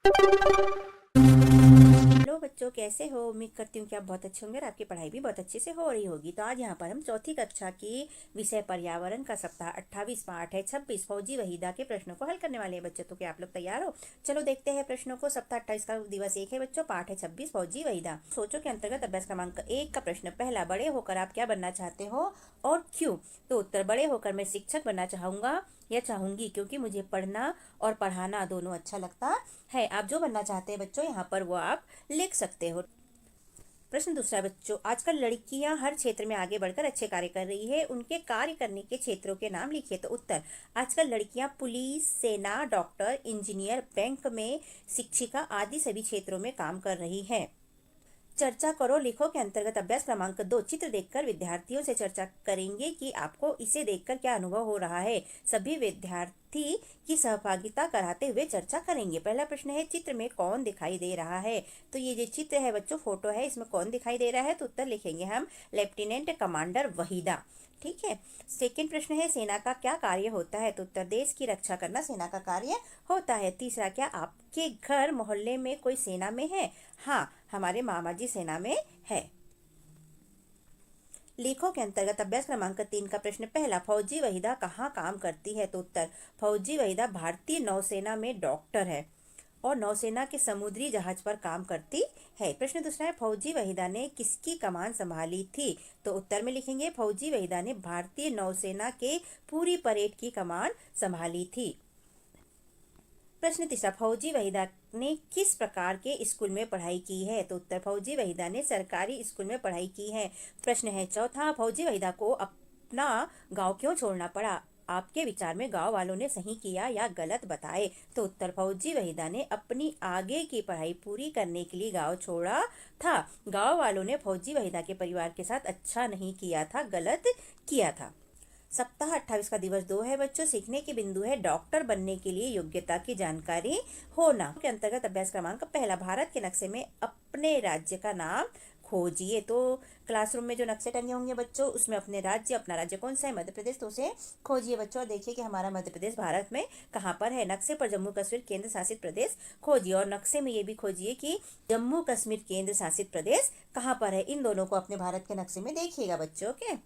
Hello बच्चों, कैसे हो? उम्मीद करती हूँ कि आप बहुत अच्छे होंगे और आपकी पढ़ाई भी बहुत अच्छे से हो रही होगी। तो आज यहाँ पर हम चौथी कक्षा की विषय पर्यावरण का सप्ताह 28 पाठ है 26 फौजी वहीदा के प्रश्नों को हल करने वाले हैं बच्चों। तो क्या आप लोग तैयार हो? चलो देखते हैं प्रश्नों को। सप्ताह 28 का दिवस 1 है बच्चों, पाठ है 26 फौजी वहीदा। सोचो के अंतर्गत अभ्यास क्रमांक 1 का प्रश्न पहला, बड़े होकर आप क्या बनना चाहते हो और क्यों? तो उत्तर, बड़े होकर मैं शिक्षक बनना चाहूंगा या चाहूंगी, क्योंकि मुझे पढ़ना और पढ़ाना दोनों अच्छा लगता है। आप जो बनना चाहते हैं बच्चों यहाँ पर वो आप लिख सकते हो। प्रश्न दूसरा बच्चों, आजकल लड़कियां हर क्षेत्र में आगे बढ़कर अच्छे कार्य कर रही है, उनके कार्य करने के क्षेत्रों के नाम लिखिए। तो उत्तर, आजकल लड़कियां पुलिस, सेना, डॉक्टर, इंजीनियर, बैंक में शिक्षिका आदि सभी क्षेत्रों में काम कर रही हैं। चर्चा करो लिखो के अंतर्गत अभ्यास क्रमांक 2, चित्र देखकर विद्यार्थियों से चर्चा करेंगे कि आपको इसे देखकर क्या अनुभव हो रहा है। सभी विद्यार्थी की सहभागिता कराते हुए चर्चा करेंगे। पहला प्रश्न है, चित्र में कौन दिखाई दे रहा है? तो ये जो चित्र है बच्चों, फोटो है, इसमें कौन दिखाई दे रहा है? तो उत्तर लिखेंगे हम, लेफ्टिनेंट कमांडर वहीदा। ठीक है। सेकंड प्रश्न है, सेना का क्या कार्य होता है? तो उत्तर, देश की रक्षा करना सेना का कार्य होता है। तीसरा, क्या आपके घर मोहल्ले में कोई सेना में है? हाँ, हमारे मामा जी सेना में है। लेखों के अंतर्गत अभ्यास क्रमांक 3 का प्रश्न पहला, फौजी वहीदा कहाँ काम करती है? तो उत्तर, फौजी वहीदा भारतीय नौसेना में डॉक्टर है और नौसेना के समुद्री जहाज पर काम करती है। प्रश्न दूसरा है, फौजी वहीदा ने किसकी कमान संभाली थी? तो उत्तर में लिखेंगे, फौजी वहीदा ने भारतीय नौसेना के पूरी परेड की कमान संभाली थी। प्रश्न तीसरा, फौजी वहीदा ने किस प्रकार के स्कूल में पढ़ाई की है? तो उत्तर, फौजी वहीदा ने सरकारी स्कूल में पढ़ाई की है। प्रश्न है चौथा, फौजी वहीदा को अपना गांव क्यों छोड़ना पड़ा? आपके विचार में गांव वालों ने सही किया या गलत बताए? तो उत्तर, फौजी वहीदा ने अपनी आगे की पढ़ाई पूरी करने के लिए गांव छोड़ा था। गांव वालों ने फौजी वहीदा के परिवार के साथ अच्छा नहीं किया था, गलत किया था। सप्ताह 28 का दिवस 2 है बच्चों, सीखने के बिंदु है डॉक्टर बनने के लिए योग्यता की जानकारी होना के अंतर्गत अभ्यास क्रमांक पहला, भारत के नक्शे में अपने राज्य का नाम खोजिए। तो क्लासरूम में जो नक्शे टंगे होंगे बच्चों, उसमें अपने राज्य, अपना राज्य कौन सा है? मध्य प्रदेश, तो उसे खोजिए बच्चों और देखिए कि हमारा मध्य प्रदेश भारत में कहाँ पर है। नक्शे पर जम्मू कश्मीर केंद्र शासित प्रदेश खोजिए और नक्शे में ये भी खोजिए कि जम्मू कश्मीर केंद्र शासित प्रदेश कहाँ पर है। इन दोनों को अपने भारत के नक्शे में देखिएगा बच्चों के।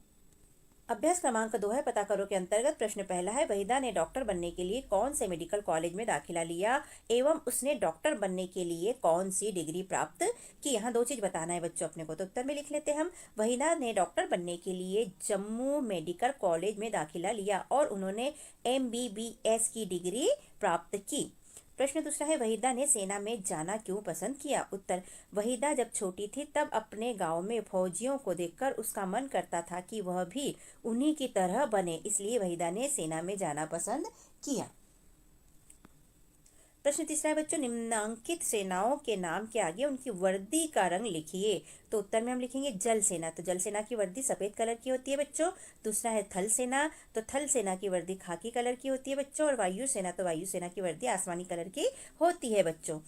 अभ्यास क्रमांक 2 है, पता करो के अंतर्गत प्रश्न पहला है, वहीदा ने डॉक्टर बनने के लिए कौन से मेडिकल कॉलेज में दाखिला लिया एवं उसने डॉक्टर बनने के लिए कौन सी डिग्री प्राप्त की? यहाँ दो चीज बताना है बच्चों अपने को, तो उत्तर में लिख लेते हैं हम, वहीदा ने डॉक्टर बनने के लिए जम्मू मेडिकल कॉलेज में दाखिला लिया और उन्होंने MBBS की डिग्री प्राप्त की। प्रश्न दूसरा है, वहीदा ने सेना में जाना क्यों पसंद किया? उत्तर, वहीदा जब छोटी थी तब अपने गांव में फौजियों को देखकर उसका मन करता था कि वह भी उन्हीं की तरह बने, इसलिए वहीदा ने सेना में जाना पसंद किया। प्रश्न तीसरा है बच्चों, निम्नांकित सेनाओं के नाम के आगे उनकी वर्दी का रंग लिखिए। तो उत्तर में हम लिखेंगे जल सेना। तो जल सेना की वर्दी सफेद कलर की होती है बच्चों। दूसरा है थल सेना, तो थल सेना की वर्दी खाकी कलर की होती है बच्चों। और वायु सेना, तो वायु सेना की वर्दी आसमानी कलर की होती है बच्चों।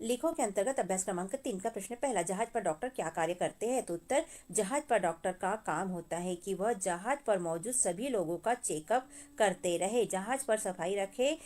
लिखो के अंतर्गत अभ्यास क्रमांक 3 का प्रश्न पहला, जहाज पर डॉक्टर क्या कार्य करते हैं? तो उत्तर, जहाज पर डॉक्टर का काम होता है कि वह जहाज पर मौजूद सभी लोगों का चेकअप करते रहे, जहाज पर सफाई रखे,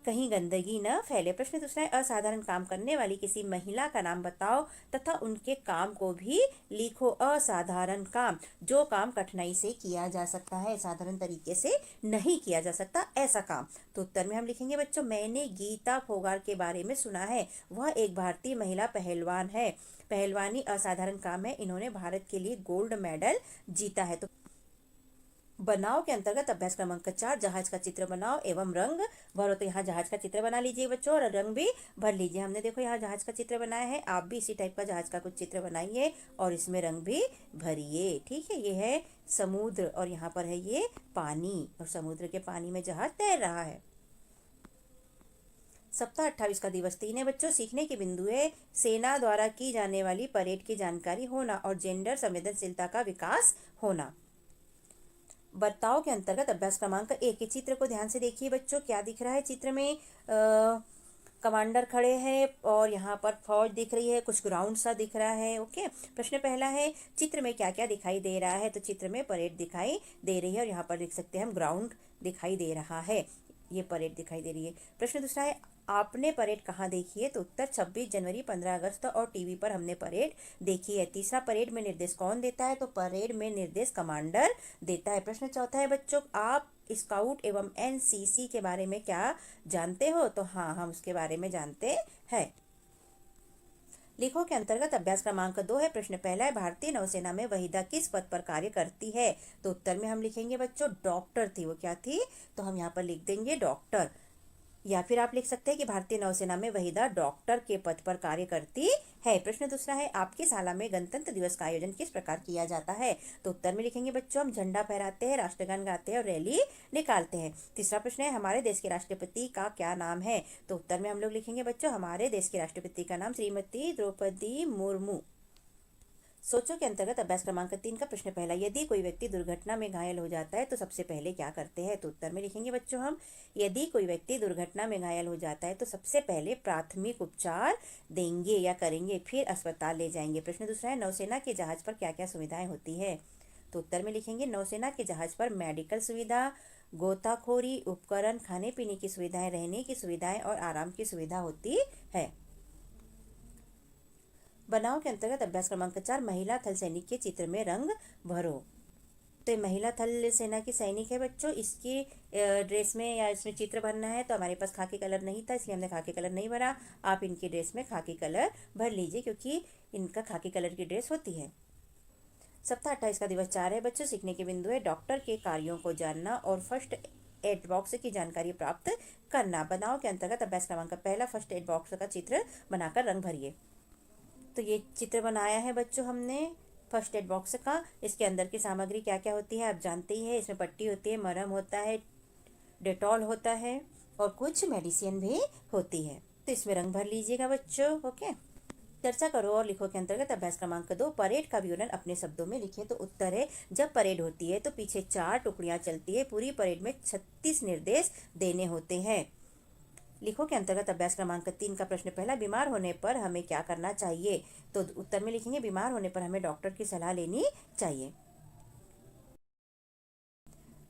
कहीं गंदगी न फैले। प्रश्न दूसरा है, असाधारण काम करने वाली किसी महिला का नाम बताओ तथा उनके काम को भी लिखो। असाधारण काम, जो काम कठिनाई से किया जा सकता है, साधारण तरीके से नहीं किया जा सकता, ऐसा काम। तो उत्तर में हम लिखेंगे बच्चों, मैंने गीता फोगाट के बारे में सुना है, वह एक भारतीय महिला पहलवान है, पहलवानी असाधारण काम है, इन्होंने भारत के लिए गोल्ड मेडल जीता है। तो बनाओ के अंतर्गत अभ्यास क्रमांक 4, जहाज का चित्र बनाओ एवं रंग भरो। तो यहाँ जहाज का चित्र बना लीजिए बच्चों और रंग भी भर लीजिए। हमने देखो यहाँ जहाज का चित्र बनाया है, आप भी इसी टाइप का जहाज का कुछ चित्र बनाइए और इसमें रंग भी भरिए। ठीक है, ये है समुद्र और यहाँ पर है ये पानी और समुद्र के पानी में जहाज तैर रहा है। सप्ताह 28 का दिवस 3 है बच्चों, सीखने के बिंदु है सेना द्वारा की जाने वाली परेड की जानकारी होना और जेंडर संवेदनशीलता का विकास होना। बर्ताव के अंतर्गत अभ्यास क्रमांक 1 के चित्र को ध्यान से देखिए बच्चों, क्या दिख रहा है चित्र में? कमांडर खड़े हैं और यहाँ पर फौज दिख रही है, कुछ ग्राउंड सा दिख रहा है। ओके, प्रश्न पहला है, चित्र में क्या क्या दिखाई दे रहा है? तो चित्र में परेड दिखाई दे रही है और यहाँ पर देख सकते हैं हम ग्राउंड दिखाई दे रहा है। ये परेड दिखाई दे रही है। प्रश्न दूसरा है, आपने परेड कहाँ देखी है? तो उत्तर 26 जनवरी, 15 अगस्त और टीवी पर हमने परेड देखी है। तीसरा, परेड में निर्देश कौन देता है? तो परेड में निर्देश कमांडर देता है। प्रश्न चौथा है बच्चों, आप स्काउट एवं एनसीसी के बारे में क्या जानते हो? तो हाँ, हम उसके बारे में जानते हैं। लिखो के अंतर्गत अभ्यास क्रमांक 2 है। प्रश्न पहला है, भारतीय नौसेना में वहीदा किस पद पर कार्य करती है? तो उत्तर में हम लिखेंगे बच्चों डॉक्टर थी। वो क्या थी? तो हम यहाँ पर लिख देंगे डॉक्टर, या फिर आप लिख सकते हैं कि भारतीय नौसेना में वहीदा डॉक्टर के पद पर कार्य करती है। प्रश्न दूसरा है, आपकी शाला में गणतंत्र दिवस का आयोजन किस प्रकार किया जाता है? तो उत्तर में लिखेंगे बच्चों, हम झंडा फहराते हैं, राष्ट्रगान गाते हैं और रैली निकालते हैं। तीसरा प्रश्न है, हमारे देश के राष्ट्रपति का क्या नाम है? तो उत्तर में हम लोग लिखेंगे बच्चों, हमारे देश के राष्ट्रपति का नाम श्रीमती द्रौपदी मुर्मू। सोचो के अंतर्गत अभ्यास क्रमांक 3 का प्रश्न पहला, यदि कोई व्यक्ति दुर्घटना में घायल हो जाता है तो सबसे पहले क्या करते हैं? तो उत्तर में लिखेंगे बच्चों हम, यदि कोई व्यक्ति दुर्घटना में घायल हो जाता है तो सबसे पहले प्राथमिक उपचार देंगे या करेंगे, फिर अस्पताल ले जाएंगे। प्रश्न दूसरा है, नौसेना के जहाज पर क्या क्या सुविधाएं होती है? तो उत्तर में लिखेंगे, नौसेना के जहाज पर मेडिकल सुविधा, गोताखोरी उपकरण, खाने पीने की सुविधाएं, रहने की सुविधाएं और आराम की सुविधा होती है। बनाओ के अंतर्गत अभ्यास क्रमांक 4, महिला थल सैनिक के चित्र में रंग भरो। तो ये महिला थल सेना की सैनिक है बच्चों, इसकी ड्रेस में या इसमें चित्र भरना है। तो हमारे पास खाकी कलर नहीं था, इसलिए हमने खाकी कलर नहीं भरा। आप इनकी ड्रेस में खाकी कलर भर लीजिए, क्योंकि इनका खाकी कलर की ड्रेस होती है। सप्ताह 28 का दिवस 4 है बच्चों, सीखने के बिंदु है, डॉक्टर के कार्यों को जानना और फर्स्ट एड बॉक्स की जानकारी प्राप्त करना। बनाओ के अंतर्गत अभ्यास क्रमांक पहला, फर्स्ट एड बॉक्स का चित्र बनाकर रंग भरिए। तो ये चित्र बनाया है बच्चों हमने फर्स्ट एड बॉक्स का। इसके अंदर की सामग्री क्या क्या होती है आप जानते ही हैं। इसमें पट्टी होती है, मरहम होता है, डेटॉल होता है और कुछ मेडिसिन भी होती है। तो इसमें रंग भर लीजिएगा बच्चों। ओके, चर्चा करो और लिखो के अंतर्गत अभ्यास क्रमांक 2, परेड का विवरण अपने शब्दों में लिखें। तो उत्तर है, जब परेड होती है तो पीछे 4 टुकड़ियां चलती है। पूरी परेड में 36 निर्देश देने होते हैं। लिखो के अंतर्गत अभ्यास क्रमांक 3 का प्रश्न पहला, बीमार होने पर हमें क्या करना चाहिए? तो उत्तर में लिखेंगे, बीमार होने पर हमें डॉक्टर की सलाह लेनी चाहिए।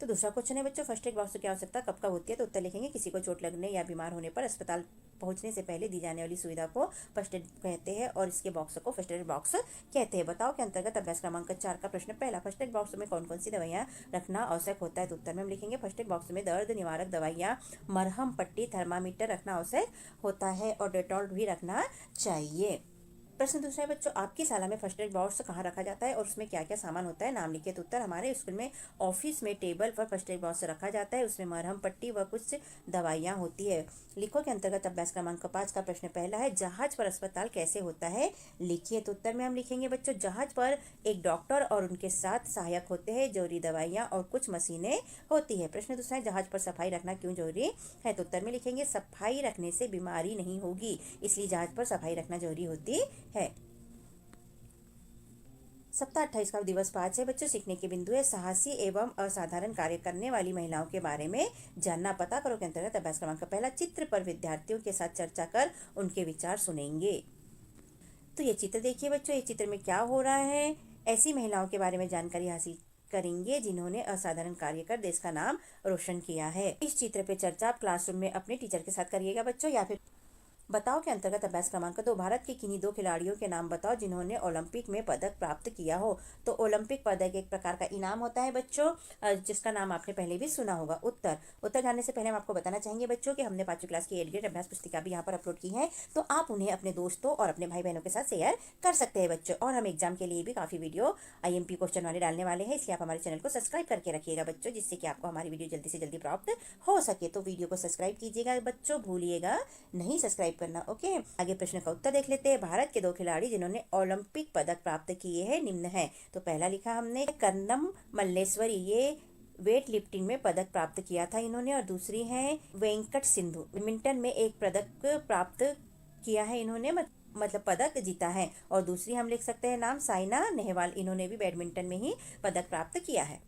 तो दूसरा क्वेश्चन है बच्चों, फर्स्ट एड बॉक्स की आवश्यकता कब कब होती है? तो उत्तर लिखेंगे, किसी को चोट लगने या बीमार होने पर अस्पताल पहुंचने से पहले दी जाने वाली सुविधा को फर्स्ट एड कहते हैं और इसके बॉक्स को फर्स्ट एड बॉक्स कहते हैं। बताओ के अंतर्गत अभ्यास क्रमांक 4 का प्रश्न पहला, फर्स्ट एड बॉक्स में कौन कौन सी दवाइयाँ रखना आवश्यक होता है? तो उत्तर में हम लिखेंगे, फर्स्ट एड बॉक्स में दर्द निवारक दवाइयाँ, मरहम, पट्टी, थर्मामीटर रखना आवश्यक होता है और डेटॉल भी रखना चाहिए। प्रश्न दूसरा है बच्चों, आपकी शाला में फर्स्ट एड बॉक्स कहाँ रखा जाता है और उसमें क्या क्या सामान होता है? नाम लिखिए। तो उत्तर, हमारे स्कूल में ऑफिस में टेबल पर फर्स्ट एड बॉक्स रखा जाता है। उसमें मरहम, पट्टी व कुछ दवाइयाँ होती है। लिखो के अंतर्गत अभ्यास क्रमांक 5 का प्रश्न पहला है, जहाज पर अस्पताल कैसे होता है? लिखिए। तो उत्तर में हम लिखेंगे बच्चों, जहाज पर एक डॉक्टर और उनके साथ सहायक होते हैं, जरूरी दवाइयाँ और कुछ मशीनें होती है। प्रश्न दूसरा है, जहाज पर सफाई रखना क्यों जरूरी है? तो उत्तर में लिखेंगे, सफाई रखने से बीमारी नहीं होगी, इसलिए जहाज पर सफाई रखना जरूरी होती है। सप्ताह 28 का दिवस 5 है बच्चों, सीखने के बिंदु है, साहसी एवं असाधारण कार्य करने वाली महिलाओं के बारे में जानना। पता करो के अंतर्गत अभ्यास क्रमांक पहला, चित्र पर विद्यार्थियों के साथ चर्चा कर उनके विचार सुनेंगे। तो ये चित्र देखिए बच्चों, ये चित्र में क्या हो रहा है? ऐसी महिलाओं के बारे में जानकारी हासिल करेंगे जिन्होंने असाधारण कार्य कर देश का नाम रोशन किया है। इस चित्र पे चर्चा आप क्लासरूम में अपने टीचर के साथ करिएगा बच्चों, या फिर बताओ के अंतर्गत अभ्यास क्रमांक 2, भारत के किन्हीं 2 खिलाड़ियों के नाम बताओ जिन्होंने ओलंपिक में पदक प्राप्त किया हो। तो ओलंपिक पदक एक प्रकार का इनाम होता है बच्चों, जिसका नाम आपने पहले भी सुना होगा। उत्तर जानने से पहले हम आपको बताना चाहेंगे बच्चों कि हमने 5वीं क्लास की 8 ग्रेड अभ्यास पुस्तिका भी यहाँ पर अपलोड की है, तो आप उन्हें अपने दोस्तों और अपने भाई बहनों के साथ शेयर कर सकते हैं बच्चों। और हम एग्जाम के लिए भी काफ़ी वीडियो IMP क्वेश्चन वाले डालने वाले हैं, इसलिए आप हमारे चैनल को सब्सक्राइब करके रखिएगा बच्चों, जिससे कि आपको हमारी वीडियो जल्दी से जल्दी प्राप्त हो सके। तो वीडियो को सब्सक्राइब कीजिएगा बच्चों, भूलिएगा नहीं सब्सक्राइब करना। ओके, आगे प्रश्न का उत्तर देख लेते हैं। भारत के 2 खिलाड़ी जिन्होंने ओलंपिक पदक प्राप्त किए हैं निम्न है। तो पहला लिखा हमने कर्णम मल्लेश्वरी, ये वेट लिफ्टिंग में पदक प्राप्त किया था इन्होंने। और दूसरी है वेंकट सिंधु, बैडमिंटन में एक पदक प्राप्त किया है इन्होंने, मतलब पदक जीता है। और दूसरी हम लिख सकते हैं नाम साइना नेहवाल, इन्होंने भी बैडमिंटन में ही पदक प्राप्त किया है।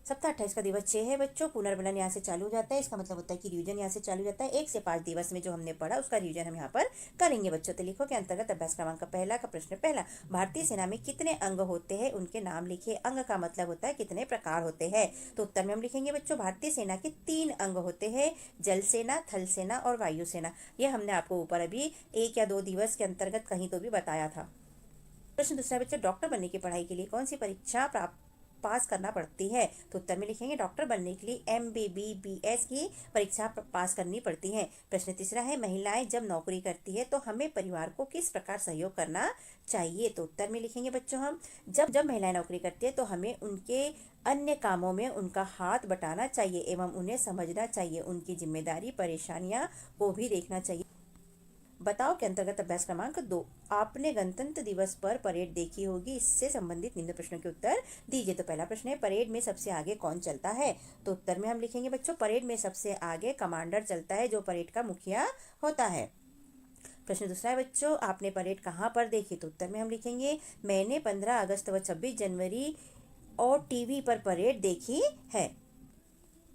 सप्ताह 28 का दिवस 6 है बच्चों। पुनर्मनन यहाँ से चालू हो जाता है, इसका मतलब होता है कि रिवीजन यहाँ से चालू हो जाता है। 1 से 5 दिवस में जो हमने पढ़ा उसका रिवीजन हम यहाँ पर करेंगे बच्चों। तो लिखो के अंतर्गत अभ्यास क्रमांक पहला का प्रश्न पहला, भारतीय सेना में कितने अंग होते हैं, उनके नाम लिखिए। अंग का मतलब होता है कितने प्रकार होते हैं। तो उत्तर में हम लिखेंगे बच्चों, भारतीय सेना के 3 अंग होते हैं, जल सेना, थल सेना और वायु सेना। यह हमने आपको ऊपर अभी 1 या 2 दिवस के अंतर्गत कहीं तो भी बताया था। प्रश्न दूसरा बच्चों, डॉक्टर बनने की पढ़ाई के लिए कौन सी परीक्षा पास करना पड़ती है। तो उत्तर में लिखेंगे, डॉक्टर बनने के लिए MBBS की परीक्षा पास करनी पड़ती है। प्रश्न तीसरा है, महिलाएं जब नौकरी करती है तो हमें परिवार को किस प्रकार सहयोग करना चाहिए। तो उत्तर में लिखेंगे बच्चों हम, जब महिलाएं नौकरी करती है तो हमें उनके अन्य कामों में उनका हाथ बटाना चाहिए एवं उन्हें समझना चाहिए, उनकी जिम्मेदारी परेशानियां को भी देखना चाहिए। बताओ के अंतर्गत अभ्यास क्रमांक 2, आपने गणतंत्र दिवस पर परेड देखी होगी, इससे संबंधित निम्न प्रश्नों के उत्तर दीजिए। तो पहला प्रश्न है, परेड में सबसे आगे कौन चलता है। तो उत्तर में हम लिखेंगे बच्चों, परेड में सबसे आगे कमांडर चलता है, जो परेड का मुखिया होता है। प्रश्न दूसरा है बच्चों, आपने परेड कहाँ पर देखी। तो उत्तर में हम लिखेंगे, मैंने 15 अगस्त व 26 जनवरी और टीवी पर परेड देखी है।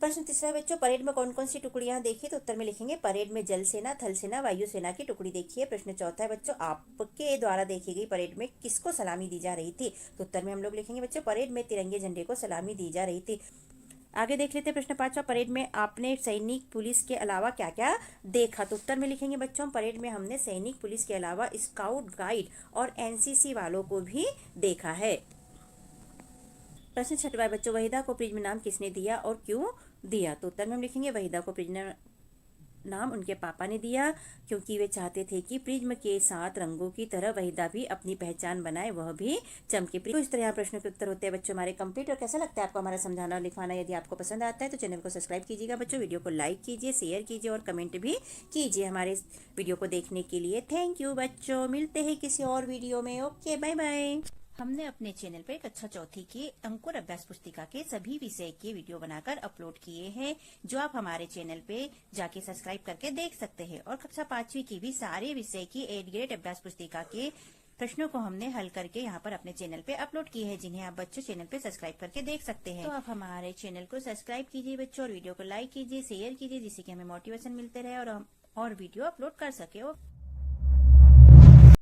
प्रश्न तीसरा बच्चों, परेड में कौन कौन सी टुकड़ियां देखी। तो उत्तर में लिखेंगे, परेड में जल सेना, थल सेना, वायु सेना की टुकड़ी देखी है। प्रश्न चौथा है बच्चों, आपके द्वारा देखी गई परेड में किसको सलामी दी जा रही थी। तो उत्तर में हम लोग लिखेंगे बच्चों, परेड में तिरंगे झंडे को सलामी दी जा रही थी। आगे देख लेते हैं प्रश्न 5, परेड में आपने सैनिक पुलिस के अलावा क्या क्या देखा। तो उत्तर में लिखेंगे बच्चों, परेड में हमने सैनिक पुलिस के अलावा स्काउट गाइड और NCC वालों को भी देखा है। प्रश्न 6 बच्चों, वहीदा को प्रिज्म नाम किसने दिया और क्यों दिया। तो उत्तर में हम लिखेंगे, वहीदा को प्रिज्म नाम उनके पापा ने दिया, क्योंकि वे चाहते थे कि प्रिज्म के 7 रंगों की तरह वहीदा भी अपनी पहचान बनाए, वह भी चमके। तो इस तरह यहाँ प्रश्नों के उत्तर होते हैं बच्चों हमारे कंप्लीट। और कैसा लगता है आपको हमारा समझाना और लिखवाना। यदि आपको पसंद आता है तो चैनल को सब्सक्राइब कीजिएगा बच्चों, वीडियो को लाइक कीजिए, शेयर कीजिए और कमेंट भी कीजिए हमारे वीडियो को देखने के लिए। थैंक यू बच्चों, मिलते हैं किसी और वीडियो में। Okay, bye bye. हमने अपने चैनल पर कक्षा चौथी के अंकुर अभ्यास पुस्तिका के सभी विषय के वीडियो बनाकर अपलोड किए हैं, जो आप हमारे चैनल पे जाके सब्सक्राइब करके देख सकते हैं। और कक्षा 5वीं की भी सारे विषय की 8 ग्रेड अभ्यास पुस्तिका के प्रश्नों को हमने हल करके यहाँ पर अपने चैनल पे अपलोड किए हैं, जिन्हें आप बच्चों चैनल पे सब्सक्राइब करके देख सकते हैं। तो आप हमारे चैनल को सब्सक्राइब कीजिए बच्चों, और वीडियो को लाइक कीजिए, शेयर कीजिए, जिससे कि हमें मोटिवेशन मिलते रहे और वीडियो अपलोड कर सके।